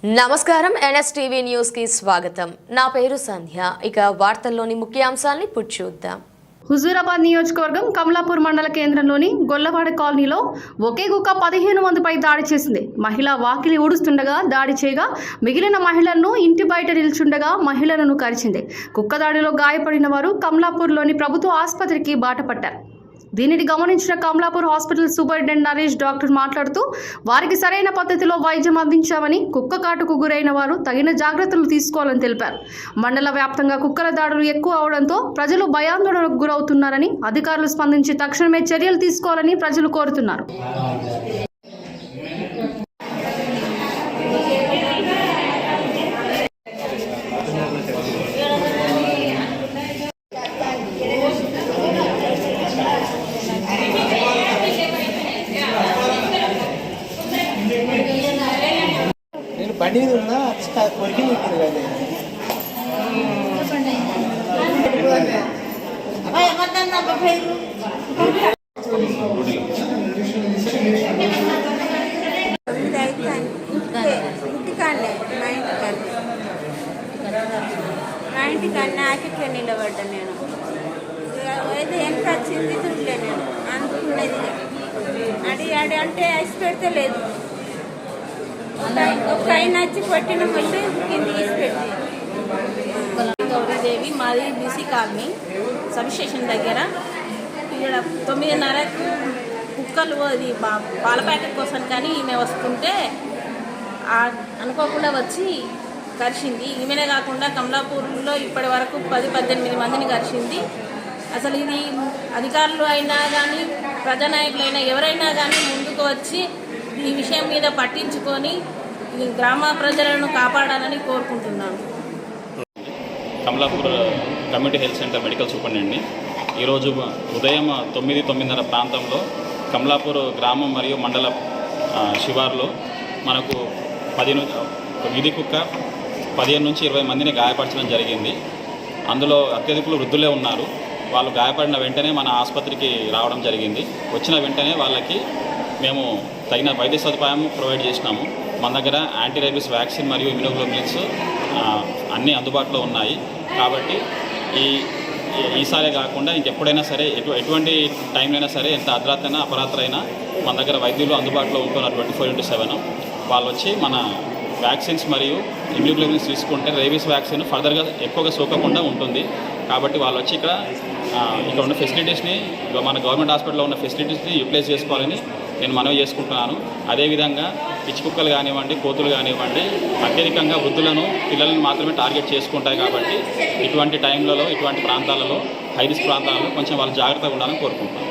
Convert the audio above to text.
నమస్కారం NSTV news కి స్వాగతం. నా పేరు సంధ్య. ఇక వార్తల్లోని ముఖ్యాంశాలను ఇప్పుడు చూద్దాం. హుజూరాబాద్ నియోజకవర్గం కమలాపూర్ మండల కేంద్రంలోని గొల్లవాడ కాలనీలో ఒకే కుక్క 15 మందిపై దాడి చేసింది. మహిళ వాకిలి ఊడుస్తుండగా దాడి చేయగా మిగిలిన మహిళలను ఇంటి బయట నిల్చుండగా మహిళలను కరిచింది. కుక్క దాడిలో గాయపడిన వారు కమలాపూర్లోని ప్రభుత్వ ఆసుపత్రికి బాటపట్టారు. దీనిని గమనించిన Kamalapur hospital superintendent Naresh doctor మాట్లాడుతూ వారికి సరైన పద్ధతిలో వైద్యం అందించామని, కుక్క కాటుకు గురైన వారు తగిన జాగ్రత్తలు తీసుకోవాలని తెలిపారు. మండల వ్యాప్తంగా కుక్కల దాడులు ఎక్కువ అవడంతో ప్రజలు భయాందోళనకు గురవుతున్నారని, అధికారులు స్పందించి తక్షణమే చర్యలు తీసుకోవాలని ప్రజలు కోరుతున్నారు. బండి మీద ఉన్నా కొరికి ఉంటుంది కదా. మా ఇంటికన్నా ఆకిట్లో నిలబడ్డా నేను. అయితే ఎంత వచ్చింది చూడలే నేను, అందుకున్నది అడి అంటే ఐసి పెడితే లేదు. ఒక ఆయన వచ్చి కొట్టిన మళ్ళీ కింద తీసి పెట్టి. గౌరీదేవి, మాది బీసీ కాలనీ సబ్ స్టేషన్ దగ్గర. ఇక్కడ 9:30కు కుక్కలు అది పాల ప్యాకెట్ కోసం కానీ ఈమె వస్తుంటే అనుకోకుండా వచ్చి కరిచింది. ఈమెనే కాకుండా కమలాపూర్లో ఇప్పటి వరకు 10-18 మందిని కరిచింది. అసలు ఇది అధికారులు అయినా కానీ ప్రజానాయకులైనా ఎవరైనా కానీ ముందుకు వచ్చి ఈ విషయం మీద పట్టించుకొని గ్రామ ప్రజలను కాపాడాలని కోరుకుంటున్నాను. Kamalapur community health centre medical సూపరింటెండెంట్ని. ఈరోజు ఉదయం 9-9:30 ప్రాంతంలో కమలాపూర్ గ్రామం మరియు మండల శివార్లో మనకు వీధి కుక్క 15 నుంచి 20 మందిని గాయపరచడం జరిగింది. అందులో అత్యధికులు వృద్ధులే ఉన్నారు. వాళ్ళు గాయపడిన వెంటనే మన ఆసుపత్రికి రావడం జరిగింది. వచ్చిన వెంటనే వాళ్ళకి మేము తగిన వైద్య సదుపాయం ప్రొవైడ్ చేసినాము. మన దగ్గర యాంటీ రేబీస్ వ్యాక్సిన్ మరియు ఇమ్యునోగ్లోబులిన్స్ అన్నీ అందుబాటులో ఉన్నాయి. కాబట్టి ఈసారే కాకుండా ఇంకెప్పుడైనా సరే ఎటువంటి టైంలో సరే, ఎంత అర్ధరాత్రైనా అపరాత్రైనా మన దగ్గర వైద్యులు అందుబాటులో ఉంటున్నారు 24/7. వాళ్ళు వచ్చి మన వ్యాక్సిన్స్ మరియు ఇమ్యునోగ్లోబులిన్స్ తీసుకుంటే రేబీస్ వ్యాక్సిన్ ఫర్దర్గా ఎక్కువగా సోకకుండా ఉంటుంది. కాబట్టి వాళ్ళు వచ్చి ఇక్కడ ఉన్న ఫెసిలిటీస్ని, మన గవర్నమెంట్ హాస్పిటల్లో ఉన్న ఫెసిలిటీస్ని యూటిలైజ్ చేసుకోవాలని నేను మనవి చేసుకుంటున్నాను. అదేవిధంగా పిచ్చి కుక్కలు కానివ్వండి, కోతులు కానివ్వండి అత్యధికంగా వృద్ధులను, పిల్లలను మాత్రమే టార్గెట్ చేసుకుంటాయి. కాబట్టి ఇటువంటి టైంలలో, ఇటువంటి ప్రాంతాలలో, హై రిస్క్ ప్రాంతాలలో కొంచెం వాళ్ళు జాగ్రత్తగా ఉండాలని కోరుకుంటున్నాను.